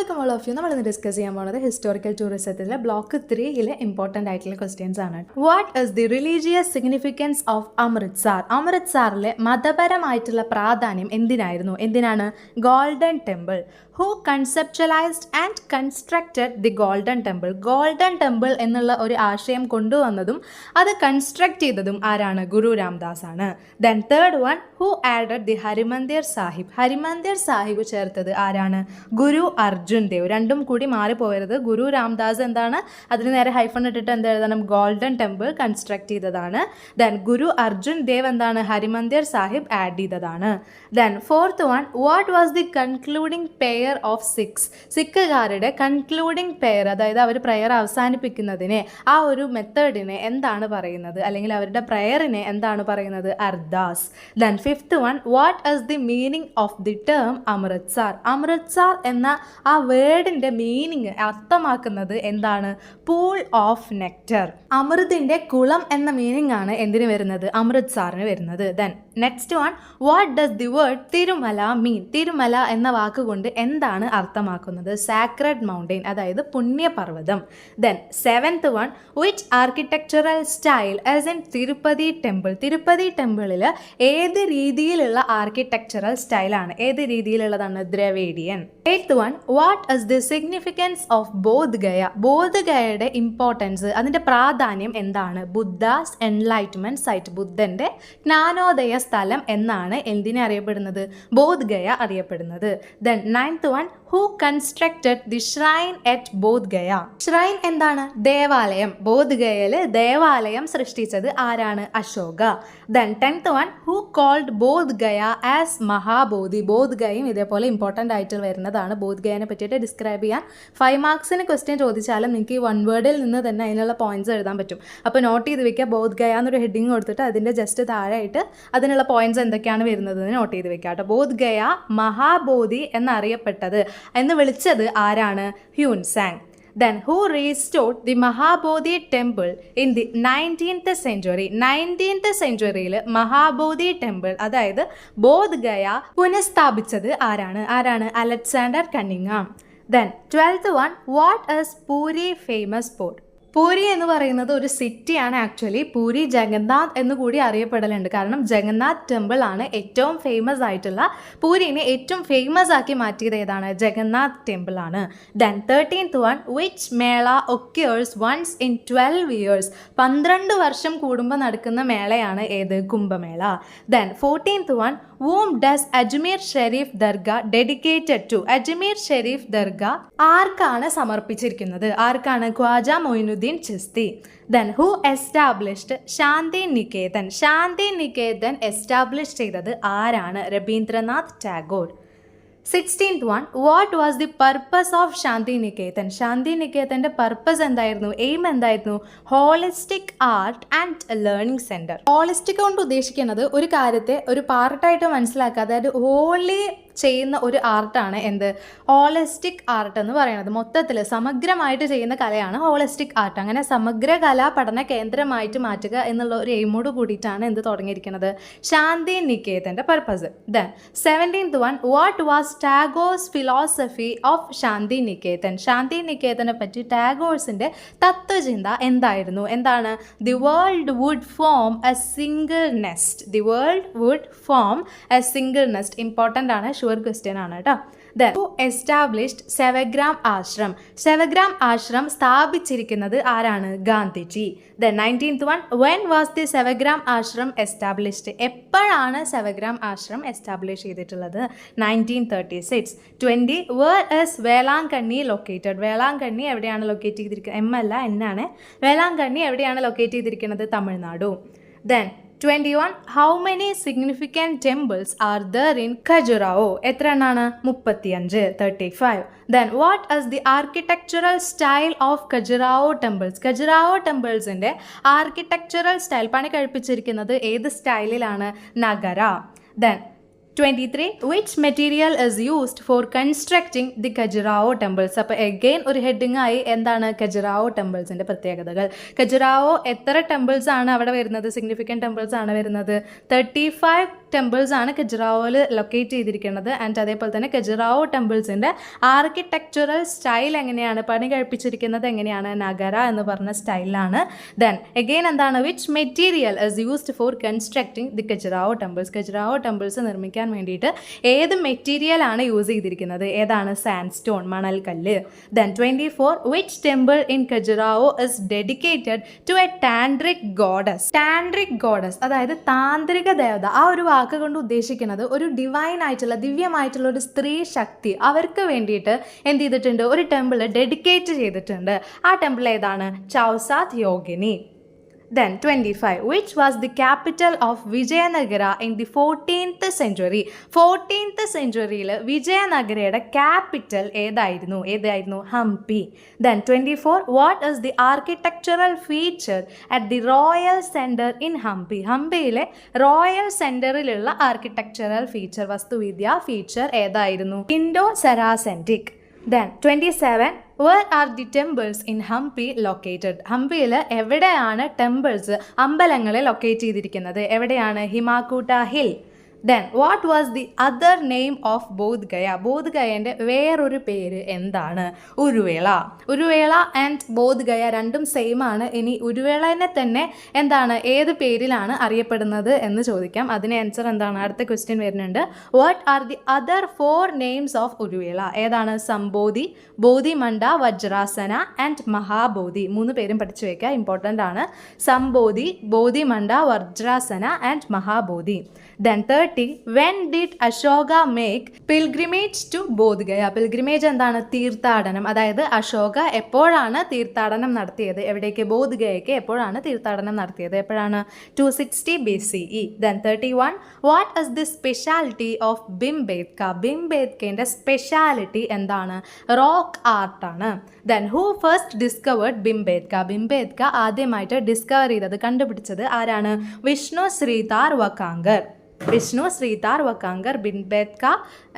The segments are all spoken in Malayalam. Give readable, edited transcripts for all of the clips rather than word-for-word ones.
Welcome all of you. നമ്മളിന്ന് ഡിസ്കസ് ചെയ്യാൻ പോകുന്നത് ഹിസ്റ്റോറിക്കൽ ടൂറിസത്തിലെ ബ്ലോക്ക് 3 ഇമ്പോർട്ടൻ്റ് ആയിട്ടുള്ള ക്വസ്റ്റ്യൻസ് ആണ്. What is the religious significance of Amritsar? അമൃത്സറിലെ മതപരമായിട്ടുള്ള പ്രാധാന്യം എന്തിനാണ്? Golden Temple. Who conceptualised and constructed the Golden Temple? Golden Temple എന്നുള്ള ഒരു ആശയം കൊണ്ടുവന്നതും അത് കൺസ്ട്രക്ട് ചെയ്തതും ആരാണ്? ഗുരു രാംദാസ് ആണ്. Then third one, who added the Harimandir Sahib? Harimandir Sahib ചേർത്തത് ആരാണ്? ഗുരു അർജുൻ ദേവ്. രണ്ടും കൂടി മാറിപ്പോയത്. ഗുരു രാംദാസ് എന്താണ്, അതിന് നേരെ ഹൈഫൺ ഇട്ടിട്ട് എന്ത് എഴുതണം? ഗോൾഡൻ ടെമ്പിൾ കൺസ്ട്രക്ട് ചെയ്തതാണ്. ദെൻ ഗുരു അർജുൻ ദേവ് എന്താണ്? ഹരിമന്ദിർ സാഹിബ് ആഡ് ചെയ്തതാണ്. Then fourth one, what was the concluding prayer of Sikhs? സിഖുകാരുടെ കൺക്ലൂഡിംഗ് പെയർ, അതായത് അവർ പ്രയർ അവസാനിപ്പിക്കുന്നതിനെ, ആ ഒരു മെത്തേഡിനെ എന്താണ് പറയുന്നത്, അല്ലെങ്കിൽ അവരുടെ പ്രയറിനെ എന്താണ് പറയുന്നത്? Ardas. Then fifth one, what is the meaning of the term Amritsar? Amritsar എന്ന ആ വേർഡിന്റെ മീനിങ് അർത്ഥമാക്കുന്നത് എന്താണ്? Pool of nectar. അമൃതിന്റെ കുളം എന്ന മീനിങ് ആണ് എന്തിനു വരുന്നത്? അമൃത്സറിന് വരുന്നത്. Then next one, what does the word Tirumala mean? Tirumala എന്ന വാക്കുകൊണ്ട് എന്താണ് അർത്ഥമാക്കുന്നത്? സാക്രഡ് മൗണ്ടെയിൻ, അതായത് പുണ്യപർവ്വതം. Then seventh one, which architectural style as in Tirupati temple? Tirupati ടെമ്പിളിൽ ഏത് രീതിയിലുള്ള ആർക്കിടെക്ചറൽ സ്റ്റൈലാണ്? ഏത് രീതിയിലുള്ളതാണ്? Dravidian. Eighth one, what is the significance of Bodh Gaya? Bodh ഗയയുടെ ഇമ്പോർട്ടൻസ്, അതിൻ്റെ പ്രാധാന്യം എന്താണ്? ബുദ്ധാസ് എൻലൈറ്റ്മെന്റ് സൈറ്റ്, ബുദ്ധന്റെ ജ്ഞാനോദയ സ്ഥലം എന്നാണ് എന്തിനെ അറിയപ്പെടുന്നത്? ബോധ് ഗയ അറിയപ്പെടുന്നത്. Then ninth one, who constructed the shrine at Bodh Gaya? Shrine എന്താണ്? ദേവാലയം. ബോധ് ഗയയിൽ ദേവാലയം സൃഷ്ടിച്ചത് ആരാണ്? Ashoka. Then tenth one, who called Bodh Gaya as Mahabodhi? Bodh ഗയയും ഇതേപോലെ ഇമ്പോർട്ടൻ്റ് ആയിട്ട് വരുന്നതാണ്. ബോധ് ഗയനെ പറ്റിയിട്ട് ഡിസ്ക്രൈബ് ചെയ്യാൻ 5 മാർക്സിന് ക്വസ്റ്റ്യൻ ചോദിച്ചാലും നിങ്ങൾക്ക് ഈ 1 വേർഡിൽ നിന്ന് തന്നെ അതിനുള്ള പോയിന്റ്സ് എഴുതാൻ പറ്റും. അപ്പോൾ നോട്ട് ചെയ്ത് വെക്കുക. ബോധ് ഗയ എന്നൊരു ഹെഡിങ് കൊടുത്തിട്ട് അതിൻ്റെ ജസ്റ്റ് താഴെയായിട്ട് അതിനുള്ള പോയിന്റ്സ് എന്തൊക്കെയാണ് വരുന്നത് നോട്ട് ചെയ്ത് വെക്കുക കേട്ടോ. ബോധ് ഗയ മഹാബോധി എന്നറിയപ്പെട്ടത്, എന്ന് വിളിച്ചത് ആരാണ്? ഹ്യൂൻ San. Then who restored the Mahabodhi temple in the 19th century? 19th centuryയിൽ മഹാബോധി ടെമ്പിൾ, അതായത് ബോധ് ഗയ പുനഃസ്ഥാപിച്ചത് ആരാണ്? Alexander Cunningham. Then 12th one, what is Puri famous for? Puri എന്ന് പറയുന്നത് ഒരു സിറ്റിയാണ്. ആക്ച്വലി പൂരി ജഗന്നാഥ് എന്ന് കൂടി അറിയപ്പെടലുണ്ട്. കാരണം ജഗന്നാഥ് ടെമ്പിൾ ആണ് ഏറ്റവും ഫേമസ് ആയിട്ടുള്ള, പൂരിനെ ഏറ്റവും ഫേമസ് ആക്കി മാറ്റിയത് ഏതാണ്? ജഗന്നാഥ് ടെമ്പിൾ ആണ്. Then 13th one, which mela occurs once in 12 years? 12 വർഷം കൂടുമ്പോൾ നടക്കുന്ന മേളയാണ് ഏത്? Kumbh Mela. Then 14th one, whom does Ajmer Sharif Dargah dedicated to? Ajmer Sharif Dargah ആർക്കാണ് സമർപ്പിച്ചിരിക്കുന്നത്? ആർക്കാണ്? Khwaja Moinuddin Chishti. Then who established Shanti Niketan? Shanti Niketan establish ചെയ്തത് ആരാണ്? Rabindranath Tagore. 16th one, what was the purpose of Shanti Niketan? Shanti നികേതന്റെ പർപ്പസ് എന്തായിരുന്നു? എയിം എന്തായിരുന്നു? Holistic art and learning centre. Holistic കൊണ്ട് ഉദ്ദേശിക്കുന്നത് ഒരു കാര്യത്തെ ഒരു പാർട്ടായിട്ട് മനസ്സിലാക്കുക, അതായത് ഹോളി ചെയ്യുന്ന ഒരു ആർട്ടാണ് എന്ത്? ഹോളിസ്റ്റിക് ആർട്ട് എന്ന് പറയുന്നത്. മൊത്തത്തിൽ സമഗ്രമായിട്ട് ചെയ്യുന്ന കലയാണ് ഹോളിസ്റ്റിക് ആർട്ട്. അങ്ങനെ സമഗ്ര കലാ പഠന കേന്ദ്രമായിട്ട് മാറ്റുക എന്നുള്ള ഒരു എയിമോട് കൂടിയിട്ടാണ് എന്ത് തുടങ്ങിയിരിക്കുന്നത്? ശാന്തി നികേതന്റെ purpose. Then 17th one, what was Tagore's philosophy of Shanti Niketan? Shanti നികേതനെ പറ്റി ടാഗോർസിന്റെ തത്വചിന്ത എന്തായിരുന്നു? എന്താണ്? The world would form a single nest. The world would form a single nest. Important ആണ്, ഷുവർ ക്വസ്റ്റ്യൻ ആണ് കേട്ടോ. Then who established സെവഗ്രാം ashram? സെവഗ്രാം ashram സ്ഥാപിച്ചിരിക്കുന്നത് ആരാണ്? Gandhiji. Then 19th one, when was the സെവഗ്രാം ashram established? എപ്പോഴാണ് സെവഗ്രാം ആശ്രം എസ്റ്റാബ്ലിഷ് ചെയ്തിട്ടുള്ളത്? 1936. 20, where is Velankanni located? Velankanni എവിടെയാണ് ലൊക്കേറ്റ് ചെയ്തിരിക്കുന്നത്? എം അല്ല, എൻ ആണ്. വേളാങ്കണ്ണി എവിടെയാണ് ലൊക്കേറ്റ് ചെയ്തിരിക്കുന്നത്? Tamil Nadu. Then 21, how many significant temples are there in Khajuraho? എത്ര എണ്ണാണ്? 35. 35. Then what is the architectural style of Khajuraho temples? Khajuraho temples-ന്റെ ആർക്കിടെക്ചറൽ സ്റ്റൈൽ, പണി കഴിപ്പിച്ചിരിക്കുന്നത് ഏത് സ്റ്റൈലിലാണ്? നഗര. Then 23, which material is used for constructing the Khajuraho temples? അപ്പോൾ എഗെയിൻ ഒരു ഹെഡിങ് ആയി എന്താണ്? Khajuraho ടെമ്പിൾസിൻ്റെ പ്രത്യേകതകൾ. Khajuraho എത്ര ടെമ്പിൾസ് ആണ് അവിടെ വരുന്നത്? സിഗ്നിഫിക്കൻറ്റ് ടെമ്പിൾസ് ആണ് വരുന്നത്. 35 ടെമ്പിൾസ് ആണ് ഖജുറാഹോയിൽ ലൊക്കേറ്റ് ചെയ്തിരിക്കുന്നത്. ആൻഡ് അതേപോലെ തന്നെ ഖജുറാഹോ ടെമ്പിൾസിൻ്റെ ആർക്കിടെക്ചറൽ സ്റ്റൈൽ എങ്ങനെയാണ്, പണി കഴിപ്പിച്ചിരിക്കുന്നത് എങ്ങനെയാണ്, നഗര എന്ന് പറഞ്ഞ സ്റ്റൈലിലാണ്. ദെൻ അഗെയിൻ എന്താണ്, which material is used for constructing the Khajuraho temples. Khajuraho temples നിർമ്മിക്കാൻ വേണ്ടിയിട്ട് ഏത് മെറ്റീരിയൽ ആണ് യൂസ് ചെയ്തിരിക്കുന്നത്, ഏതാണ്, സാൻഡ് സ്റ്റോൺ, മണൽക്കല്ല്. Then 24 which temple in Khajuraho is dedicated to a tantric goddess. Tantric goddess അതായത് താന്ത്രിക ദേവത. ആ ഒരു വാക്ക് കൊണ്ട് ഉദ്ദേശിക്കുന്നത് ഒരു ഡിവൈൻ ആയിട്ടുള്ള, ദിവ്യമായിട്ടുള്ള ഒരു സ്ത്രീ ശക്തി, അവർക്ക് വേണ്ടിയിട്ട് എന്ത് ചെയ്തിട്ടുണ്ട്, ഒരു ടെമ്പിൾ ഡെഡിക്കേറ്റ് ചെയ്തിട്ടുണ്ട്. ആ ടെമ്പിൾ ഏതാണ്, ചൗസാത്ത് Yogini. Then 25 which was the capital of Vijayanagara in the 14th century. 14th centuryയിൽ വിജയനഗരയുടെ ക്യാപിറ്റൽ ഏതായിരുന്നു, Hampi. Then 24 what is the architectural feature at the Royal Center in Hampi. ഹംപിയിലെ റോയൽ സെന്ററിലുള്ള ആർക്കിടെക്ചറൽ ഫീച്ചർ, വസ്തുവിദ്യ ഫീച്ചർ ഏതായിരുന്നു, Indo Saracenic. Then 27 where are the temples in Hampi located. ഹംപിയിൽ എവിടെയാണ് ടെമ്പിൾസ്, അമ്പലങ്ങളെ ലൊക്കേറ്റ് ചെയ്തിരിക്കുന്നത്, എവിടെയാണ്, Hemakuta hill. Then what was the other name of Bodh Gaya. Bodh ഗയേൻ്റെ വേറൊരു പേര് എന്താണ്, ഉരുവേള. ഉരുവേള ആൻഡ് ബോധ് ഗയ രണ്ടും സെയിം ആണ്. ഇനി ഉരുവേളനെ തന്നെ എന്താണ്, ഏത് പേരിലാണ് അറിയപ്പെടുന്നത് എന്ന് ചോദിക്കാം. അതിന് ആൻസർ എന്താണ്, അടുത്ത ക്വസ്റ്റ്യൻ വരുന്നുണ്ട്. What are the other 4 names of Uruvela. ഏതാണ്, സംബോധി, ബോധിമണ്ഡ, വജ്രാസന ആൻഡ് മഹാബോധി. 3 പേരും പഠിച്ചു വയ്ക്കുക, ഇമ്പോർട്ടൻ്റ് ആണ്. സംബോധി, ബോധിമണ്ഡ, വജ്രാസന and Mahabodhi. Then 30 when did Ashoka make pilgrimage to Bodh Gaya. Pilgrimage എന്താണ്, തീർത്ഥാടനം. അതായത് അശോക എപ്പോഴാണ് തീർത്ഥാടനം നടത്തിയത്, എവിടേക്ക്, ബോധ് ഗയയ്ക്ക് എപ്പോഴാണ് തീർത്ഥാടനം നടത്തിയത്, എപ്പോഴാണ്, 260 BCE. Then 31 what is the speciality of Bhimbetka. ബിംബേദ്കയുടെ സ്പെഷ്യാലിറ്റി എന്താണ്, റോക്ക് ആർട്ടാണ്. Then who first discovered Bhimbetka. Bhimbetka ആദ്യമായിട്ട് ഡിസ്കവർ ചെയ്തത്, കണ്ടുപിടിച്ചത് ആരാണ്, വിഷ്ണു ശ്രീതാർ വക്കാങ്കർ. വിഷ്ണു ശ്രീതാർ വക്കാങ്കർ. ബിംബേദ്ക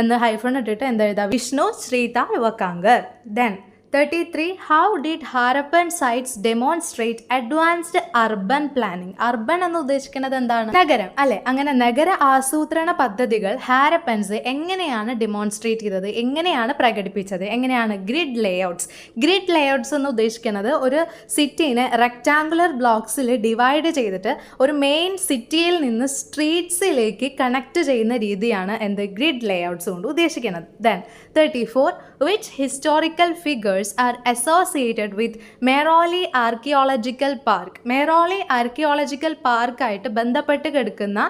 എന്ന് ഹൈഫൺ ഇട്ടിട്ട് എന്താ എഴുതാ, Vishnu Shridhar Wakankar. Then 33 how did Harappan sites demonstrate advanced urban planning. Urban എന്ന് ഉദ്ദേശിക്കുന്നത് എന്താണ്, നഗരം അല്ലെ. അങ്ങനെ നഗര ആസൂത്രണ പദ്ധതികൾ ഹാരപ്പൻസ് എങ്ങനെയാണ് ഡെമോൺസ്ട്രേറ്റ് ചെയ്തത്, എങ്ങനെയാണ് പ്രകടിപ്പിച്ചത്, എങ്ങനെയാണ്, ഗ്രിഡ് ലേഔട്ട്സ്. ഗ്രിഡ് ലേഔട്ട്സ് എന്ന് ഉദ്ദേശിക്കുന്നത് ഒരു സിറ്റീനെ റെക്ടാങ്കുലർ ബ്ലോക്സിൽ ഡിവൈഡ് ചെയ്തിട്ട് ഒരു മെയിൻ സിറ്റിയിൽ നിന്ന് സ്ട്രീറ്റ്സിലേക്ക് കണക്ട് ചെയ്യുന്ന രീതിയാണ് എന്ത്, ഗ്രിഡ് ലേഔട്ട്സ് കൊണ്ട് ഉദ്ദേശിക്കുന്നത്. Then 34 which historical figures are associated with Meiroli Archaeological Park. Mehrauli archaeological പാർക്കായിട്ട് ബന്ധപ്പെട്ട് കിടക്കുന്ന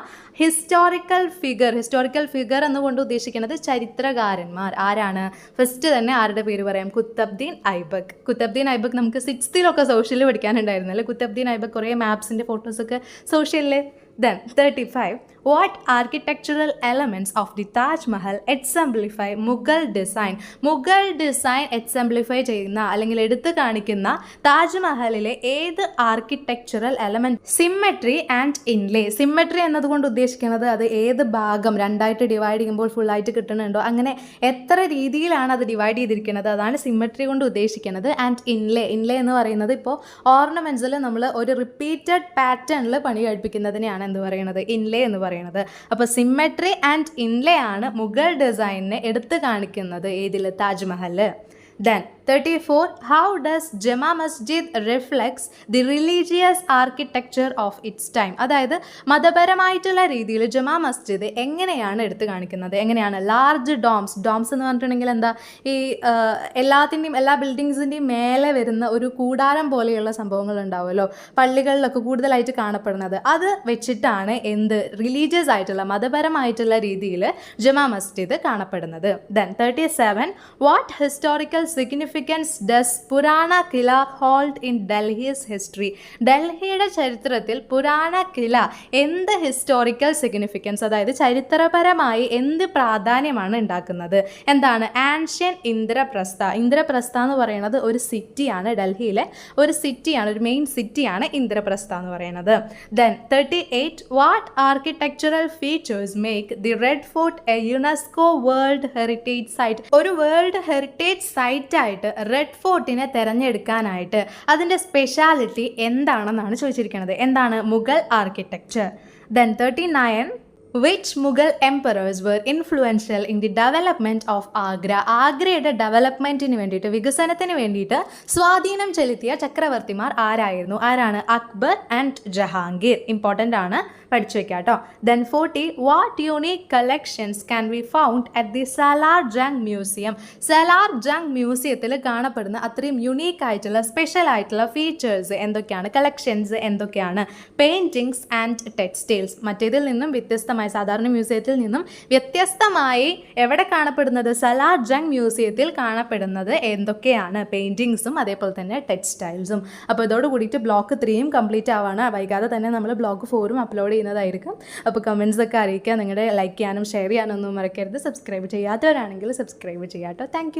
ഹിസ്റ്റോറിക്കൽ ഫിഗർ എന്നുകൊണ്ട് ഉദ്ദേശിക്കുന്നത് ചരിത്രകാരന്മാർ. ആരാണ്, ഫസ്റ്റ് തന്നെ ആരുടെ പേര് പറയാം, കുത്തബ്ദീൻ ഐബക്ക്. കുത്തബ്ദീൻ ഐബക്ക് നമുക്ക് 6th സോഷ്യലിൽ പഠിക്കാനുണ്ടായിരുന്നല്ലേ. കുത്തബ്ദീൻ ഐബക്ക് കുറേ മാപ്സിൻ്റെ ഫോട്ടോസൊക്കെ സോഷ്യലിൽ. Then 35 what architectural elements of the Taj Mahal exemplify Mughal design. Mughal design exemplify ചെയ്യുന്ന അല്ലെങ്കിൽ എടുത്തു കാണിക്കുന്ന താജ്മഹലിലെ ഏത് architectural element, symmetry and inlay. Symmetry എന്നതുകൊണ്ട് ഉദ്ദേശിക്കുന്നത് അത് ഏത് ഭാഗം രണ്ടായിട്ട് ഡിവൈഡ് ചെയ്യുമ്പോൾ ഫുള്ളായിട്ട് കിട്ടുന്നുണ്ടോ, അങ്ങനെ എത്ര രീതിയിലാണ് അത് ഡിവൈഡ് ചെയ്തിരിക്കുന്നത്, അതാണ് സിമ്മട്രി കൊണ്ട് ഉദ്ദേശിക്കുന്നത്. ആൻഡ് ഇൻലേ എന്ന് പറയുന്നത് ഇപ്പോൾ ഓർണമെന്റ്സിൽ നമ്മൾ ഒരു റിപ്പീറ്റഡ് പാറ്റേണിൽ പണി കഴിപ്പിക്കുന്നതിനെയാണ് എന്ത് പറയുന്നത്, ഇൻലേ എന്ന് പറയുന്നത്. അപ്പോൾ സിമ്മട്രി ആൻഡ് ഇൻലേ ആണ് മുഗൾ ഡിസൈനിനെ എടുത്തു കാണിക്കുന്നത് ഏതിൽ, Taj Mahal. Then 34 how does Jama Masjid reflects the religious architecture of its time. അതായത് മതപരമായിട്ടുള്ള രീതിയിൽ ജമാ മസ്ജിദ് എങ്ങനെയാണ് എടുത്തു കാണിക്കുന്നത്, എങ്ങനെയാണ്, ലാർജ് ഡോംസ് എന്ന് പറഞ്ഞിട്ടുണ്ടെങ്കിൽ എന്താ, ഈ എല്ലാ ബിൽഡിങ്സിൻ്റെയും മേലെ വരുന്ന ഒരു കൂടാരം പോലെയുള്ള സംഭവങ്ങൾ ഉണ്ടാവുമല്ലോ പള്ളികളിലൊക്കെ കൂടുതലായിട്ട് കാണപ്പെടുന്നത്, അത് വെച്ചിട്ടാണ് എന്ത്, റിലീജിയസ് ആയിട്ടുള്ള മതപരമായിട്ടുള്ള രീതിയിൽ ജമാ മസ്ജിദ് കാണപ്പെടുന്നത്. Then 37 what historical significance does Purana Kila hold in Delhi's history. ഡൽഹിയുടെ ചരിത്രത്തിൽ പുരാണ കില എന്ത് ഹിസ്റ്റോറിക്കൽ സിഗ്നിഫിക്കൻസ്, അതായത് ചരിത്രപരമായി എന്ത് പ്രാധാന്യമാണ് ഉണ്ടാക്കുന്നത്, എന്താണ്, ആൻഷ്യൻ ഇന്ദ്രപ്രസ്ഥ എന്ന് പറയുന്നത് ഒരു സിറ്റിയാണ്, ഡൽഹിയിലെ ഒരു സിറ്റിയാണ്, ഒരു മെയിൻ സിറ്റിയാണ് ഇന്ദ്രപ്രസ്ഥ എന്ന് പറയുന്നത്. Then 38 what architectural features make the Red Fort a UNESCO World Heritage Site. ഒരു വേൾഡ് ഹെറിറ്റേജ് സൈറ്റ് ആയിട്ട് റെഡ് ഫോർട്ടിനെ തിരഞ്ഞെടുക്കാനായിട്ട് അതിൻ്റെ സ്പെഷ്യാലിറ്റി എന്താണെന്നാണ് ചോദിച്ചിരിക്കുന്നത്, എന്താണ്, Mughal architecture. Then 39 which Mughal emperors were influential in the development of Agra? ആഗ്രയുടെ ഡെവലപ്മെൻറ്റിന് വേണ്ടിയിട്ട്, വികസനത്തിന് വേണ്ടിയിട്ട് സ്വാധീനം ചെലുത്തിയ ചക്രവർത്തിമാർ ആരാണ്? അക്ബർ ആൻഡ് ജഹാംഗീർ. ഇമ്പോർട്ടൻ്റ് ആണ്, പഠിച്ചു വെക്കാം കേട്ടോ. Then 40, what unique collections can be found at the Salar Jung museum? Salar Jung മ്യൂസിയത്തിൽ കാണപ്പെടുന്ന അത്രയും യുണീക്ക് ആയിട്ടുള്ള സ്പെഷ്യൽ ആയിട്ടുള്ള ഫീച്ചേഴ്സ് എന്തൊക്കെയാണ്, കളക്ഷൻസ് എന്തൊക്കെയാണ്? Paintings and textiles. മറ്റേതിൽ നിന്നും വ്യത്യസ്തമായി, സാധാരണ മ്യൂസിയത്തിൽ നിന്നും വ്യത്യസ്തമായി എവിടെ കാണപ്പെടുന്നത്? സലാർ ജംഗ് മ്യൂസിയത്തിൽ കാണപ്പെടുന്നത് എന്തൊക്കെയാണ്? പെയിൻറ്റിങ്സും അതേപോലെ തന്നെ ടെക്സ്റ്റൈൽസും. അപ്പോൾ ഇതോട് കൂടിയിട്ട് ബ്ലോക്ക് 3 കംപ്ലീറ്റ് ആവാണ്. വൈകാതെ തന്നെ നമ്മൾ ബ്ലോക്ക് 4 അപ്ലോഡ് ചെയ്യുന്നതായിരിക്കും. അപ്പോൾ കമൻസ് ഒക്കെ അറിയിക്കുക. നിങ്ങളുടെ ലൈക്ക് ചെയ്യാനും ഷെയർ ചെയ്യാനൊന്നും മറക്കരുത്. സബ്സ്ക്രൈബ് ചെയ്യാത്തവരാണെങ്കിൽ സബ്സ്ക്രൈബ് ചെയ്യാം കേട്ടോ. താങ്ക്